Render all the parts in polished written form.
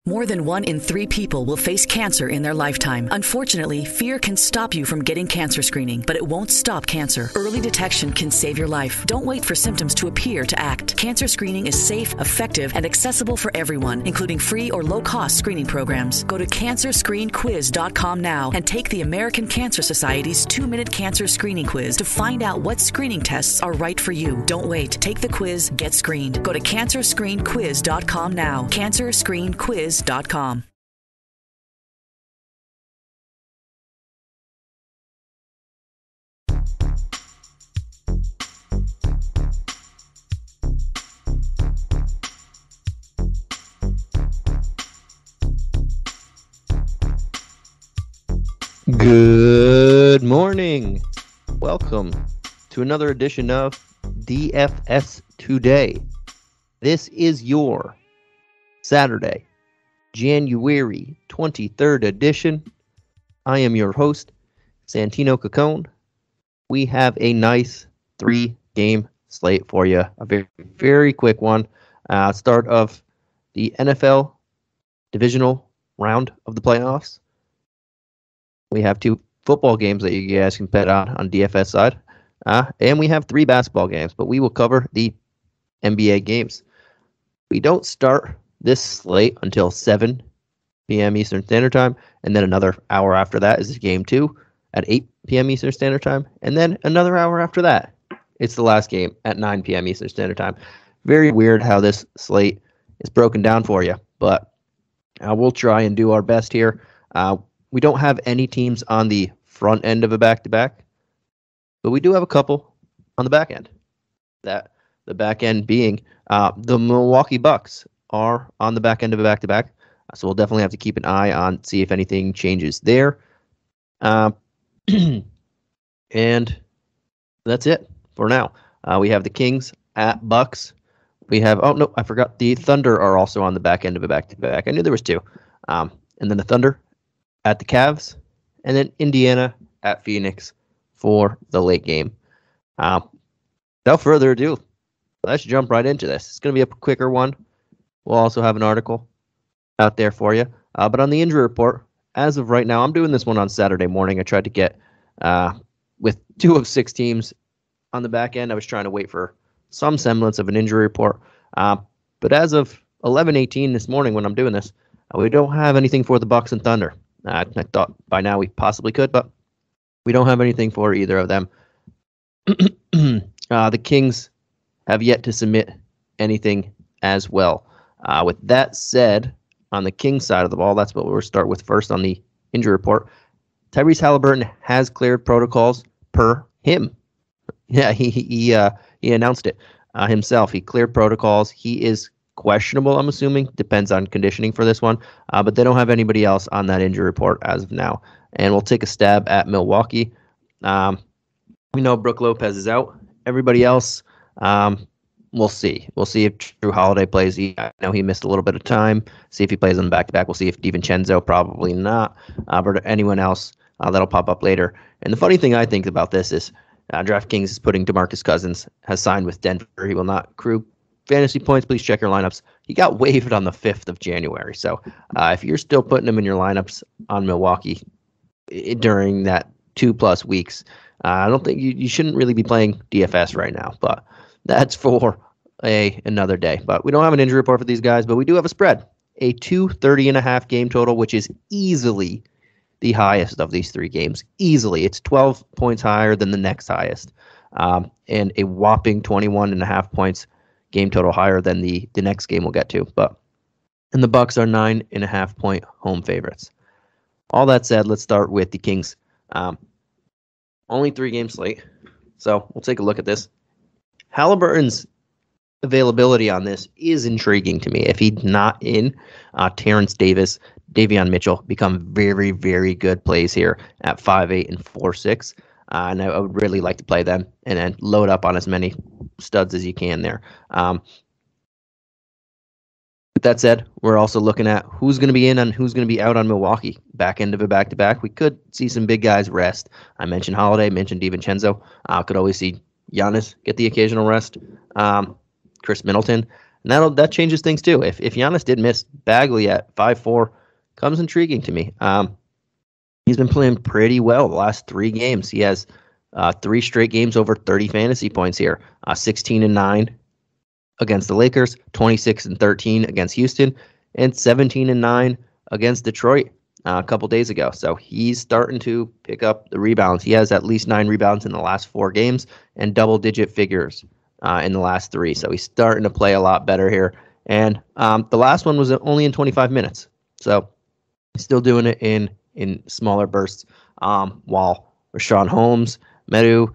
More than 1 in 3 people will face cancer in their lifetime. Unfortunately, fear can stop you from getting cancer screening, but it won't stop cancer. Early detection can save your life. Don't wait for symptoms to appear to act. Cancer screening is safe, effective, and accessible for everyone, including free or low-cost screening programs. Go to cancerscreenquiz.com now and take the American Cancer Society's 2-minute cancer screening quiz to find out what screening tests are right for you. Don't wait. Take the quiz. Get screened. Go to cancerscreenquiz.com now. Cancerscreenquiz.com. Good morning. Welcome to another edition of DFS Today. This is your Saturday, January 23rd edition. I am your host, Santino Cacone. We have a nice 3-game slate for you. A very, very quick one. Start of the NFL divisional round of the playoffs. We have 2 football games that you guys can bet on DFS side. And we have 3 basketball games, but we will cover the NBA games. We don't start this slate until 7 p.m. Eastern Standard Time, and then another hour after that is game 2 at 8 p.m. Eastern Standard Time, and then another hour after that, it's the last game at 9 p.m. Eastern Standard Time. Very weird how this slate is broken down for you, but we'll try and do our best here. We don't have any teams on the front end of a back-to-back, but we do have a couple on the back end. That the back end being the Milwaukee Bucks are on the back end of a back-to-back, so we'll definitely have to keep an eye on, see if anything changes there. And that's it for now. We have the Kings at Bucks. We have, I forgot, the Thunder are also on the back end of a back-to-back. I knew there was 2. And then the Thunder at the Cavs, and then Indiana at Phoenix for the late game. Without further ado, let's jump right into this. It's going to be a quicker one. We'll also have an article out there for you. But on the injury report, as of right now, I'm doing this one on Saturday morning. I tried to get, with 2 of 6 teams on the back end, I was trying to wait for some semblance of an injury report. But as of 11:18 this morning when I'm doing this, we don't have anything for the Bucks and Thunder. I thought by now we possibly could, but we don't have anything for either of them. The Kings have yet to submit anything as well. With that said, on the Kings side of the ball, that's what we'll start with first on the injury report. Tyrese Halliburton has cleared protocols per him. Yeah, he announced it himself. He cleared protocols. He is questionable, I'm assuming. Depends on conditioning for this one. But they don't have anybody else on that injury report as of now. And we'll take a stab at Milwaukee. We know Brook Lopez is out. Everybody else, we'll see. We'll see if Drew Holiday plays. I know he missed a little bit of time. See if he plays on back-to-back. We'll see if DiVincenzo, probably not. But anyone else, that'll pop up later. And the funny thing I think about this is DraftKings is putting DeMarcus Cousins, has signed with Denver. He will not accrue fantasy points. Please check your lineups. He got waived on the 5th of January. So if you're still putting him in your lineups on Milwaukee during that 2+ weeks, I don't think you shouldn't really be playing DFS right now. But that's for another day. But we don't have an injury report for these guys, but we do have a spread. A 230.5 game total, which is easily the highest of these 3 games. Easily. It's 12 points higher than the next highest. And a whopping 21.5 points game total higher than the next game we'll get to. And the Bucks are 9.5 point home favorites. All that said, let's start with the Kings. Only 3 game slate. So we'll take a look at this. Halliburton's availability on this is intriguing to me. If he's not in, Terrence Davis, Davion Mitchell become very, very good plays here at 5'8" and 4'6". And I would really like to play them and then load up on as many studs as you can there. With that said, we're also looking at who's going to be in and who's going to be out on Milwaukee. Back end of a back-to-back. We could see some big guys rest. I mentioned Holiday, mentioned DiVincenzo. Could always see Giannis get the occasional rest. Chris Middleton. And that changes things too. If Giannis did miss, Bagley at 5'4" comes intriguing to me. He's been playing pretty well the last 3 games. He has 3 straight games over 30 fantasy points here. 16-9 against the Lakers, 26-13 against Houston, and 17-9 against Detroit a couple days ago. So he's starting to pick up the rebounds. He has at least 9 rebounds in the last 4 games and double-digit figures in the last 3. So he's starting to play a lot better here. And the last one was only in 25 minutes. So he's still doing it in smaller bursts. While Rashawn Holmes, Medu,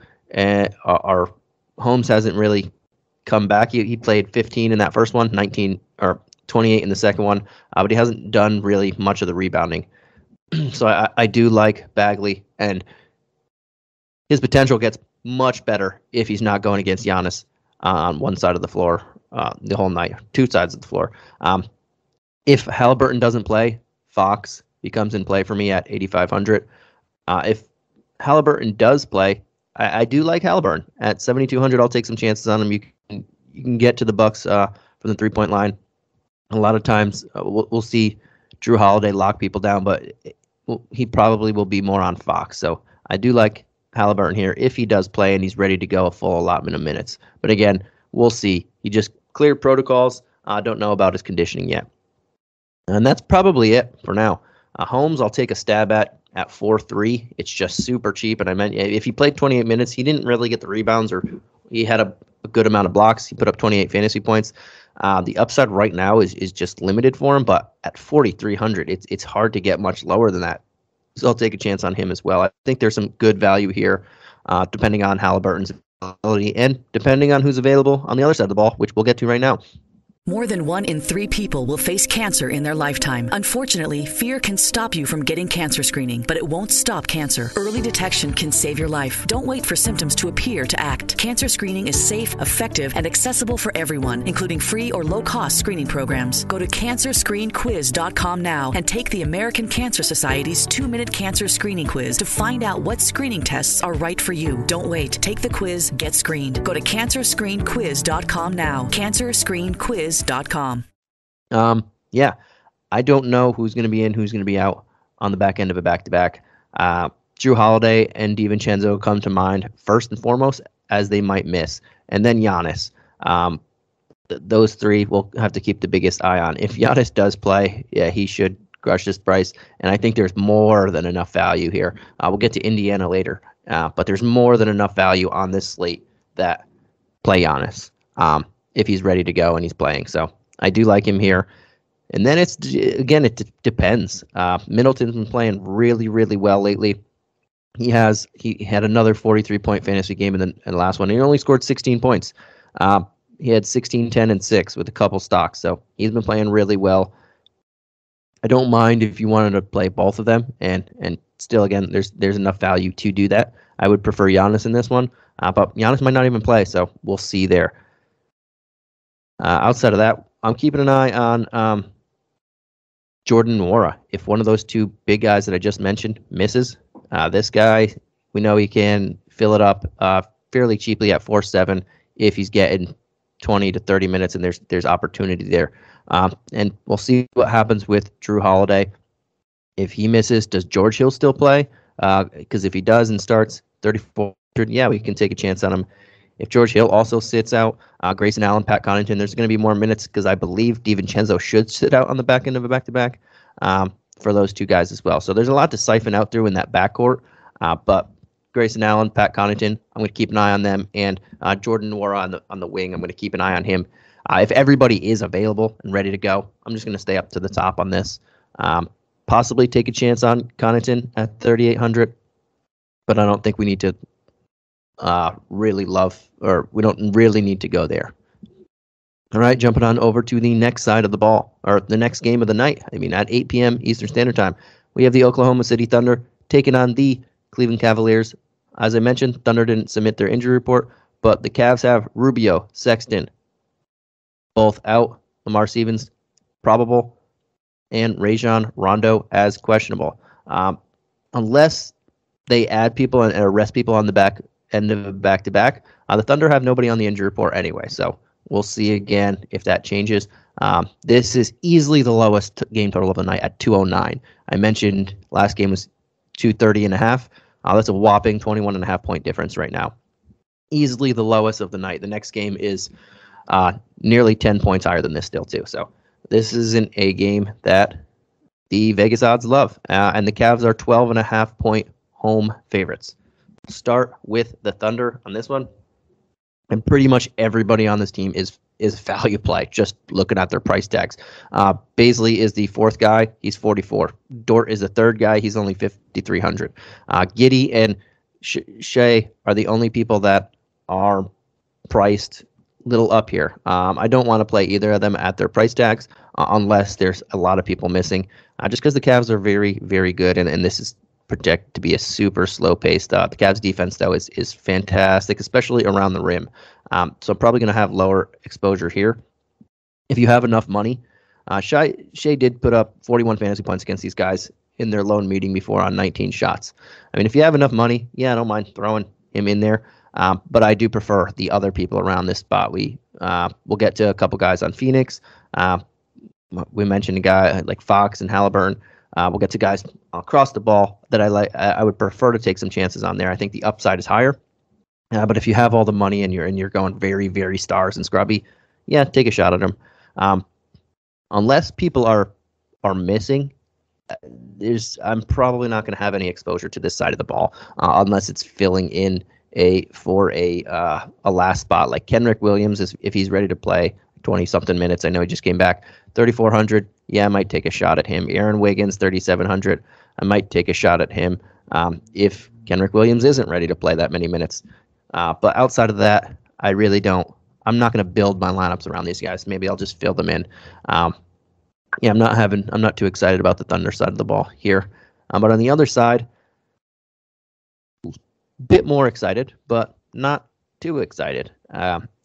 our Holmes hasn't really come back. He played 15 in that first one, 19 or 28 in the second one, but he hasn't done really much of the rebounding. So I do like Bagley, and his potential gets much better if he's not going against Giannis on one side of the floor the whole night, 2 sides of the floor. If Halliburton doesn't play, Fox becomes in play for me at 8,500. If Halliburton does play, I do like Halliburton at 7,200. I'll take some chances on him. You can get to the Bucks from the 3-point line. A lot of times we'll see Drew Holiday lock people down, but he probably will be more on Fox. So I do like Halliburton here if he does play and he's ready to go a full allotment of minutes. But again, we'll see. He just cleared protocols. I don't know about his conditioning yet. And that's probably it for now. Holmes, I'll take a stab at 4.3. It's just super cheap. And I meant if he played 28 minutes, he didn't really get the rebounds, or he had a good amount of blocks. He put up 28 fantasy points. The upside right now is just limited for him, but at 4,300, it's hard to get much lower than that. So I'll take a chance on him as well. I think there's some good value here, depending on Halliburton's ability and depending on who's available on the other side of the ball, which we'll get to right now. More than 1 in 3 people will face cancer in their lifetime. Unfortunately, fear can stop you from getting cancer screening, but it won't stop cancer. Early detection can save your life. Don't wait for symptoms to appear to act. Cancer screening is safe, effective, and accessible for everyone, including free or low-cost screening programs. Go to cancerscreenquiz.com now and take the American Cancer Society's 2-minute cancer screening quiz to find out what screening tests are right for you. Don't wait. Take the quiz. Get screened. Go to cancerscreenquiz.com now. Cancerscreenquiz.com. Yeah, I don't know who's going to be in, who's going to be out on the back end of a back-to-back. Drew Holiday and DiVincenzo come to mind first and foremost, as they might miss, and then Giannis. Those 3 we'll have to keep the biggest eye on. If Giannis does play, yeah, he should crush this price, and I think there's more than enough value here. We'll get to Indiana later, but there's more than enough value on this slate that play Giannis. If he's ready to go and he's playing. So I do like him here. And then it depends. Middleton's been playing really, really well lately. He had another 43-point fantasy game in the last one. He only scored 16 points. He had 16, 10, and 6 with a couple stocks. So he's been playing really well. I don't mind if you wanted to play both of them. And still, again, there's enough value to do that. I would prefer Giannis in this one. But Giannis might not even play. So we'll see there. Outside of that, I'm keeping an eye on Jordan Nwora. If one of those 2 big guys that I just mentioned misses, this guy, we know he can fill it up fairly cheaply at 4.7 if he's getting 20 to 30 minutes and there's opportunity there. And we'll see what happens with Drew Holiday. If he misses, does George Hill still play? Because if he does and starts 3,400, yeah, we can take a chance on him. If George Hill also sits out, Grayson Allen, Pat Connaughton, there's going to be more minutes because I believe DiVincenzo should sit out on the back end of a back-to-back for those 2 guys as well. So there's a lot to siphon out through in that backcourt. But Grayson Allen, Pat Connaughton, I'm going to keep an eye on them. And Jordan Nwora on the wing, I'm going to keep an eye on him. If everybody is available and ready to go, I'm just going to stay up to the top on this. Possibly take a chance on Connaughton at 3,800. But I don't think we need to really love, or we don't really need to go there. All right, jumping on over to the next side of the ball, or the next game of the night. At 8 p.m. Eastern Standard Time, we have the Oklahoma City Thunder taking on the Cleveland Cavaliers. As I mentioned, Thunder didn't submit their injury report, but the Cavs have Rubio, Sexton, both out. Lamar Stevens, probable, and Rajon Rondo as questionable. Unless they add people and arrest people on the back end of back-to-back, the Thunder have nobody on the injury report anyway, so We'll see again if that changes. This is easily the lowest game total of the night at 209. I mentioned last game was 230.5. That's a whopping 21.5 point difference right now. Easily the lowest of the night. The next game is nearly 10 points higher than this still too. So this isn't a game that the Vegas odds love. And the Cavs are 12.5 point home favorites. Start with the Thunder on this one. And pretty much everybody on this team is value play, just looking at their price tags. Baisley is the fourth guy. He's 44. Dort is the third guy. He's only 5,300. Giddey and Shea are the only people that are priced little up here. I don't want to play either of them at their price tags unless there's a lot of people missing, just because the Cavs are very, very good, and this is projected to be a super slow paced. The Cavs defense though is fantastic, especially around the rim. So I'm probably going to have lower exposure here. If you have enough money, Shea did put up 41 fantasy points against these guys in their lone meeting before on 19 shots. I mean, if you have enough money, yeah, I don't mind throwing him in there. But I do prefer the other people around this spot. We'll get to a couple guys on Phoenix. We mentioned a guy like Fox and Halliburton. We'll get to guys across the ball that I like. I would prefer to take some chances on there. I think the upside is higher. But if you have all the money and you're going very, very stars and scrubby, yeah, take a shot at them. Unless people are missing, I'm probably not going to have any exposure to this side of the ball unless it's filling in for a last spot like Kenrick Williams if he's ready to play 20-something minutes. I know he just came back. 3,400. Yeah, I might take a shot at him. Aaron Wiggins, 3,700. I might take a shot at him if Kenrick Williams isn't ready to play that many minutes. But outside of that, I really don't. I'm not going to build my lineups around these guys. Maybe I'll just fill them in. Yeah, I'm not too excited about the Thunder side of the ball here. But on the other side, a bit more excited, but not too excited.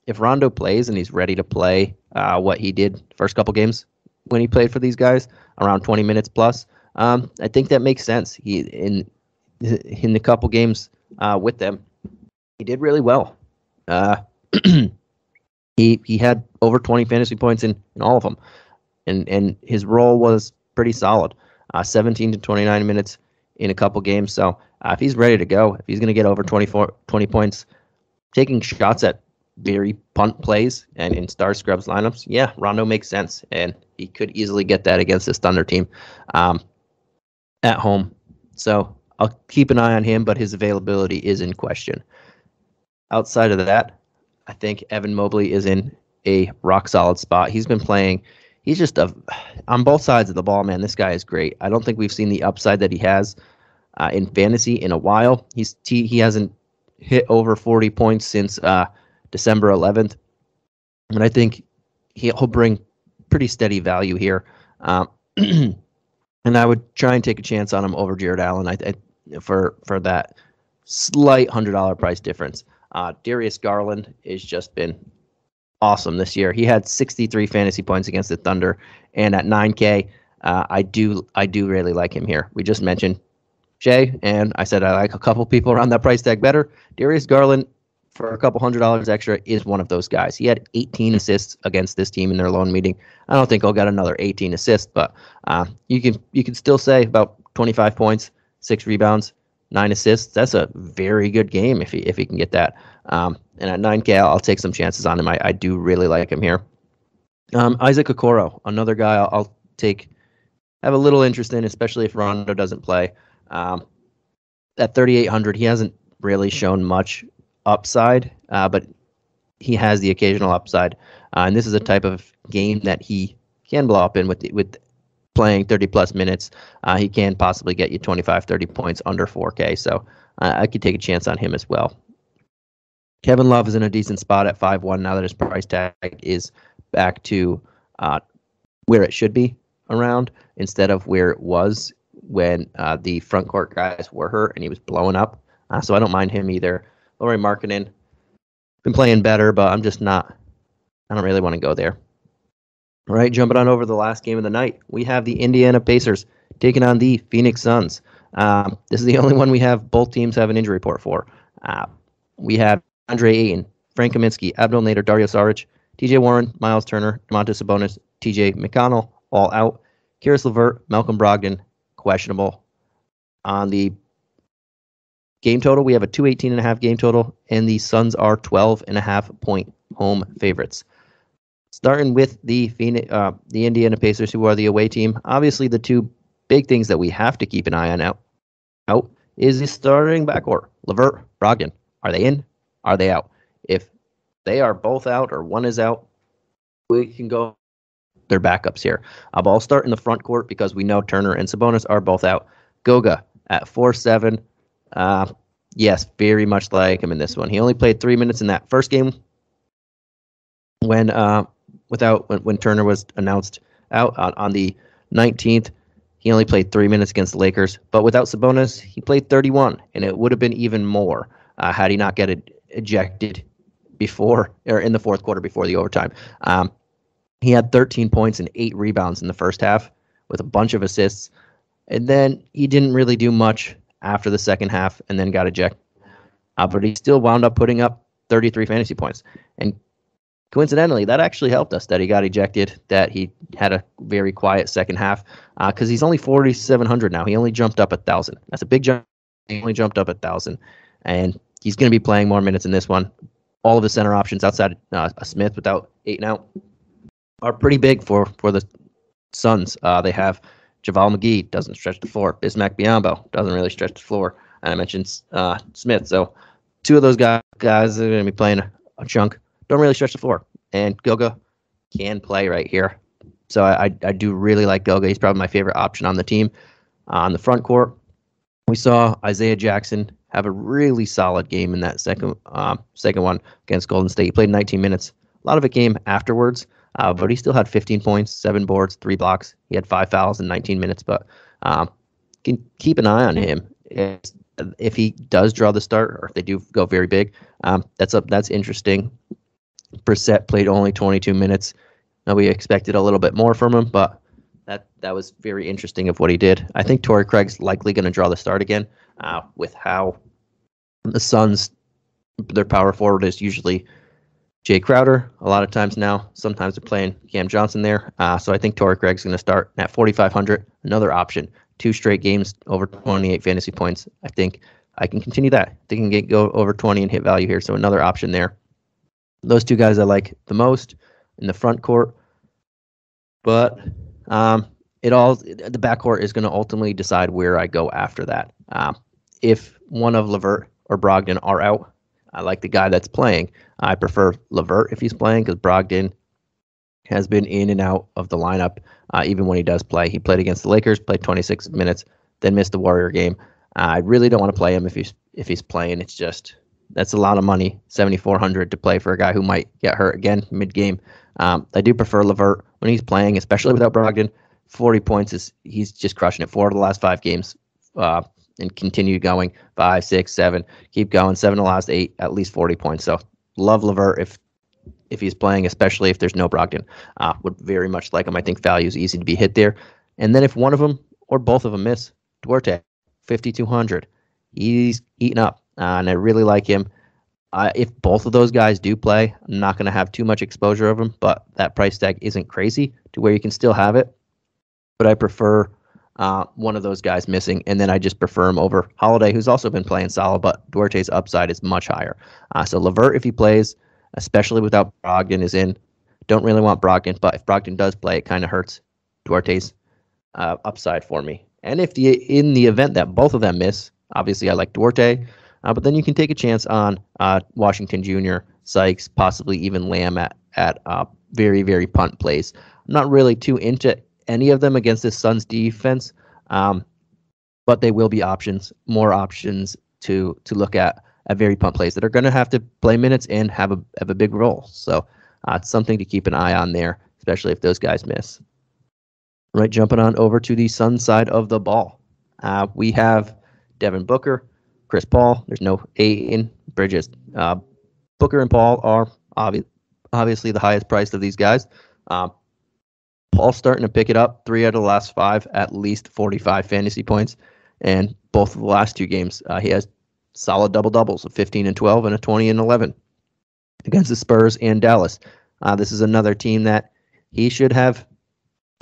If Rondo plays and he's ready to play what he did first couple games when he played for these guys, around 20 minutes plus, I think that makes sense. He in the couple games with them, he did really well. He had over 20 fantasy points in all of them, and his role was pretty solid. 17 to 29 minutes in a couple games. So if he's ready to go, if he's going to get over 20 points, taking shots at very punt plays and in star scrubs lineups, yeah, Rondo makes sense, and he could easily get that against this Thunder team at home. So I'll keep an eye on him, but his availability is in question. Outside of that, I think Evan Mobley is in a rock solid spot. He's been playing. He's just on both sides of the ball, man. This guy is great. I don't think we've seen the upside that he has in fantasy in a while. He hasn't hit over 40 points since December 11th, and I think he'll bring pretty steady value here. And I would try and take a chance on him over Jared Allen for that slight $100 price difference. Darius Garland has just been awesome this year. He had 63 fantasy points against the Thunder, and at 9K, I do really like him here. We just mentioned Shea, and I said I like a couple people around that price tag better. Darius Garland, for a couple $100 extra, is one of those guys. He had 18 assists against this team in their lone meeting. I don't think he'll get another 18 assists, but you can still say about 25 points, 6 rebounds, 9 assists. That's a very good game if he can get that. And at 9K, I'll take some chances on him. I do really like him here. Isaac Okoro, another guy I'll have a little interest in, especially if Rondo doesn't play. At 3,800, he hasn't really shown much upside, but he has the occasional upside. And this is a type of game that he can blow up in with playing 30-plus minutes. He can possibly get you 25, 30 points under 4K, so I could take a chance on him as well. Kevin Love is in a decent spot at 5-1 now that his price tag is back to where it should be around instead of where it was when the front court guys were hurt and he was blowing up. So I don't mind him either. Lauri Markkanen, been playing better, but I don't really want to go there. All right, jumping on over the last game of the night, we have the Indiana Pacers taking on the Phoenix Suns. This is the only one we have. Both teams have an injury report for. We have Andre Ayton, Frank Kaminsky, Abdel Nader, Dario Saric, TJ Warren, Miles Turner, Domantas Sabonis, TJ McConnell, all out. Karis LeVert, Malcolm Brogdon, questionable. On the game total, we have a 218.5 game total, and the Suns are 12.5 point home favorites. Starting with the Indiana Pacers, who are the away team. Obviously, the two big things that we have to keep an eye on out is the starting backcourt. LeVert, Brogdon. Are they in? Are they out? If they are both out or one is out, we can go their backups here. I'll start in the front court because we know Turner and Sabonis are both out. Goga at 4-7. Yes, very much like him in this one. He only played 3 minutes in that first game when Turner was announced out on the 19th. He only played 3 minutes against the Lakers, but without Sabonis, he played 31, and it would have been even more had he not get ejected before or in the fourth quarter before the overtime. He had 13 points and 8 rebounds in the first half with a bunch of assists, and then he didn't really do much after the second half and then got ejected. But he still wound up putting up 33 fantasy points. And coincidentally, that actually helped us that he got ejected, that he had a very quiet second half, because he's only 4,700 now. He only jumped up 1,000. That's a big jump. He only jumped up 1,000. And he's going to be playing more minutes in this one. All of the center options outside Smith without 8 and out are pretty big for the Suns. They have JaVale McGee, doesn't stretch the floor. Bismack Biyombo doesn't really stretch the floor. And I mentioned Smith. So two of those guys are going to be playing a chunk. Don't really stretch the floor. And Goga can play right here. So I do really like Goga. He's probably my favorite option on the team. On the front court, we saw Isaiah Jackson have a really solid game in that second one against Golden State. He played 19 minutes. A lot of it came afterwards, but he still had 15 points, 7 boards, 3 blocks. He had 5 fouls in 19 minutes, but can keep an eye on him. If he does draw the start, or if they do go very big, that's interesting. Brissett played only 22 minutes. Now we expected a little bit more from him, but that was very interesting of what he did. I think Torrey Craig's likely going to draw the start again, with how the Suns, their power forward is usually Jay Crowder a lot of times now. Sometimes they're playing Cam Johnson there. So I think Torrey Craig's going to start at 4,500. Another option. 2 straight games over 28 fantasy points. I think I can continue that. They can go over 20 and hit value here. So another option there. Those two guys I like the most in the front court. But the backcourt is going to ultimately decide where I go after that. If one of LeVert or Brogdon are out, I like the guy that's playing. I prefer LeVert if he's playing because Brogdon has been in and out of the lineup even when he does play. He played against the Lakers, played 26 minutes, then missed the Warrior game. I really don't want to play him if he's playing. It's just that's a lot of money, $7,400 to play for a guy who might get hurt again mid-game. I do prefer LeVert when he's playing, especially without Brogdon. 40 points he's just crushing it. 4 of the last 5 games. And continue going 5, 6, 7, keep going 7 of the last 8, at least 40 points. So love LeVert if he's playing, especially if there's no Brogdon. Would very much like him. I think value is easy to be hit there. And then if one of them or both of them miss, Duarte, 5,200. He's eating up, and I really like him. If both of those guys do play, I'm not going to have too much exposure of them, but that price tag isn't crazy to where you can still have it. But I prefer one of those guys missing, and then I just prefer him over Holiday, who's also been playing solid, but Duarte's upside is much higher. So LeVert, if he plays, especially without Brogdon, is in. Don't really want Brogdon, but if Brogdon does play, it kind of hurts Duarte's upside for me. And in the event that both of them miss, obviously I like Duarte, but then you can take a chance on Washington Jr., Sykes, possibly even Lamb at very, very punt plays. I'm not really too into any of them against this Suns defense, but they will be more options to look at very punt plays that are going to have to play minutes and have a big role. So it's something to keep an eye on there, especially if those guys miss. All right, jumping on over to the Suns side of the ball. We have Devin Booker, Chris Paul. There's no Ayton, Bridges. Booker and Paul are obviously the highest priced of these guys. Paul's starting to pick it up. 3 out of the last 5, at least 45 fantasy points. And both of the last 2 games, he has solid double-doubles of 15 and 12 and a 20 and 11 against the Spurs and Dallas. This is another team that he should have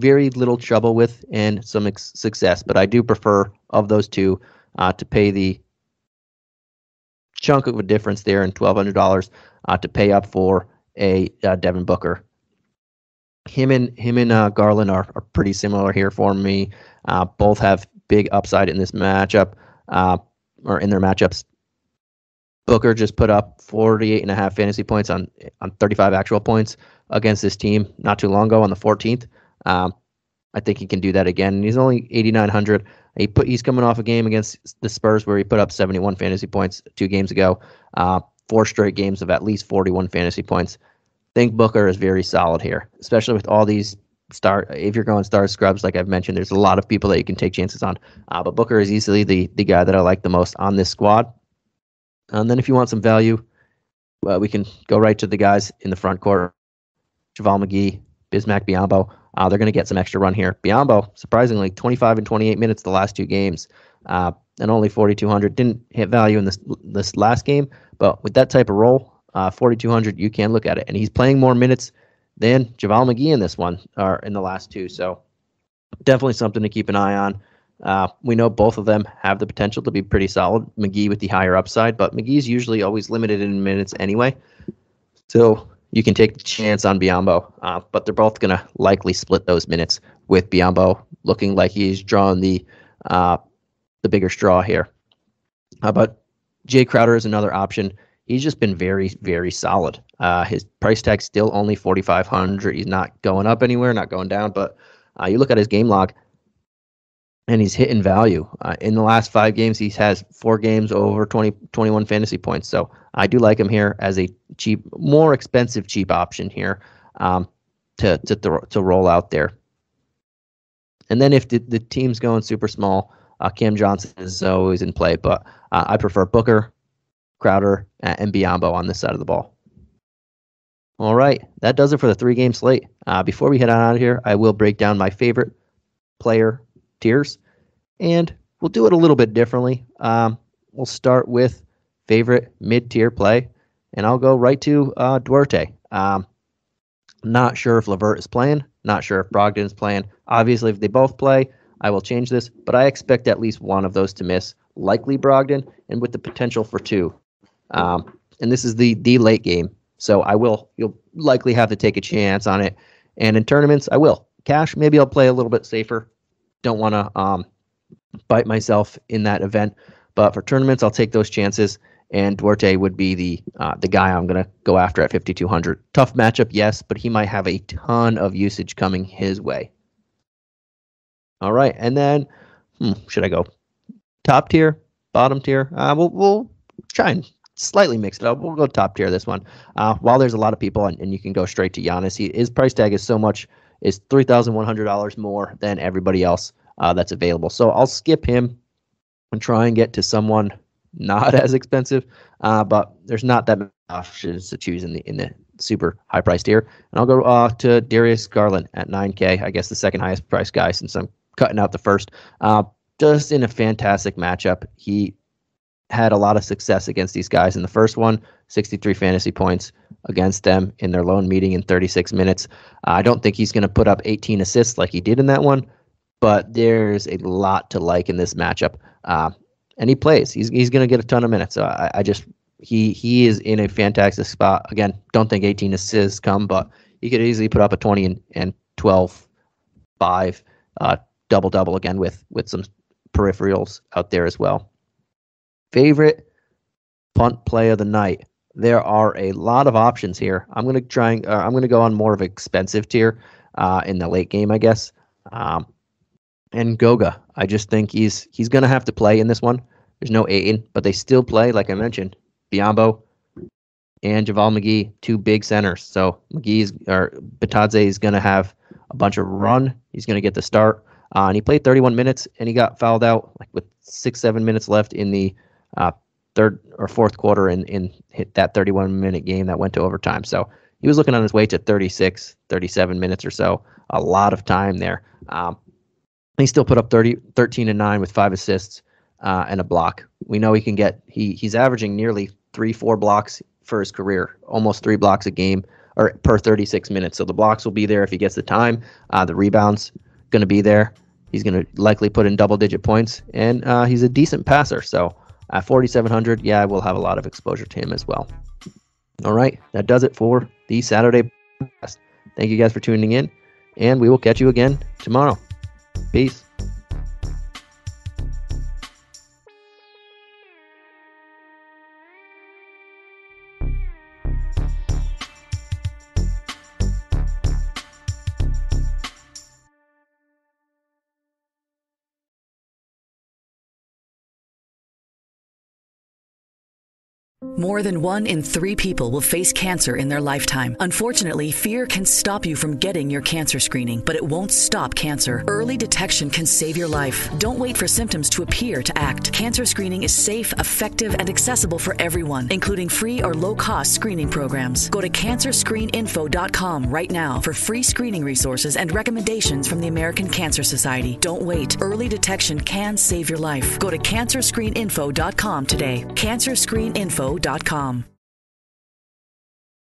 very little trouble with and some success. But I do prefer, of those two, to pay the chunk of a difference there in $1,200 to pay up for a Devin Booker. Him and Garland are pretty similar here for me. Both have big upside in this matchup, or in their matchups. Booker just put up 48.5 fantasy points on 35 actual points against this team not too long ago on the 14th. I think he can do that again. He's only 8,900. He's coming off a game against the Spurs where he put up 71 fantasy points 2 games ago. 4 straight games of at least 41 fantasy points. I think Booker is very solid here, especially with all these if you're going star scrubs, like I've mentioned, there's a lot of people that you can take chances on. But Booker is easily the guy that I like the most on this squad. And then if you want some value, we can go right to the guys in the front court. JaVale McGee, Bismack Biyombo. They're going to get some extra run here. Biyombo, surprisingly, 25 and 28 minutes the last 2 games, and only 4,200. Didn't hit value in this last game, but with that type of role, 4,200, you can look at it. And he's playing more minutes than JaVale McGee in this one, or in the last 2. So definitely something to keep an eye on. We know both of them have the potential to be pretty solid. McGee with the higher upside, but McGee's usually always limited in minutes anyway. So you can take the chance on Biyombo, but they're both going to likely split those minutes, with Biyombo looking like he's drawn the bigger straw here. But Jay Crowder is another option. He's just been very, very solid. His price tag's still only 4,500. He's not going up anywhere, not going down. But you look at his game log, and he's hitting value. In the last 5 games, he has 4 games over 21 fantasy points. So I do like him here as a cheap, more expensive cheap option here to roll out there. And then if the team's going super small, Cam Johnson is always in play. But I prefer Booker, Crowder, and Biyombo on this side of the ball. All right, that does it for the 3-game slate. Before we head on out of here, I will break down my favorite player tiers, and we'll do it a little bit differently. We'll start with favorite mid-tier play, and I'll go right to Duarte. Not sure if LeVert is playing, not sure if Brogdon is playing. Obviously, if they both play, I will change this, but I expect at least one of those to miss, likely Brogdon, and with the potential for 2. And this is the late game, so you'll likely have to take a chance on it. And in tournaments, I will. Cash, maybe I'll play a little bit safer. Don't want to bite myself in that event, but for tournaments, I'll take those chances. And Duarte would be the guy I'm going to go after at 5,200. Tough matchup, yes, but he might have a ton of usage coming his way. All right, and then should I go top tier, bottom tier? We'll try and slightly mix it up. We'll go top tier this one. While there's a lot of people, and you can go straight to Giannis, his price tag is $3,100 more than everybody else that's available. So I'll skip him and try and get to someone not as expensive, but there's not that many options to choose in the super high price tier. And I'll go to Darius Garland at $9K. I guess the second highest price guy since I'm cutting out the first. Just in a fantastic matchup. He had a lot of success against these guys in the first one, 63 fantasy points against them in their lone meeting in 36 minutes. I don't think he's going to put up 18 assists like he did in that one, but there's a lot to like in this matchup. And he plays. He's going to get a ton of minutes. So he is in a fantastic spot. Again, don't think 18 assists come, but he could easily put up a 20 and 12, 5 double-double again with some peripherals out there as well. Favorite punt play of the night. There are a lot of options here. I'm going to go on more of an expensive tier in the late game, I guess. And Goga, I just think he's going to have to play in this one. There's no Ayton, but they still play, like I mentioned, Biyombo and JaVale McGee, 2 big centers. So Bitadze is going to have a bunch of run. He's going to get the start. And he played 31 minutes, and he got fouled out with 6-7 minutes left in the third or fourth quarter in hit that 31-minute game that went to overtime. So he was looking on his way to 36, 37 minutes or so. A lot of time there. He still put up 13 and 9 with 5 assists and a block. We know he's averaging nearly 3-4 blocks for his career, almost 3 blocks a game. or per 36 minutes. So the blocks will be there if he gets the time. The rebounds going to be there. He's going to likely put in double-digit points, and he's a decent passer. So at 4,700, yeah, I will have a lot of exposure to him as well. All right, that does it for the Saturday podcast. Thank you guys for tuning in, and we will catch you again tomorrow. Peace. More than 1 in 3 people will face cancer in their lifetime. Unfortunately, fear can stop you from getting your cancer screening, but it won't stop cancer. Early detection can save your life. Don't wait for symptoms to appear to act. Cancer screening is safe, effective, and accessible for everyone, including free or low-cost screening programs. Go to cancerscreeninfo.com right now for free screening resources and recommendations from the American Cancer Society. Don't wait. Early detection can save your life. Go to cancerscreeninfo.com today. cancerscreeninfo.com.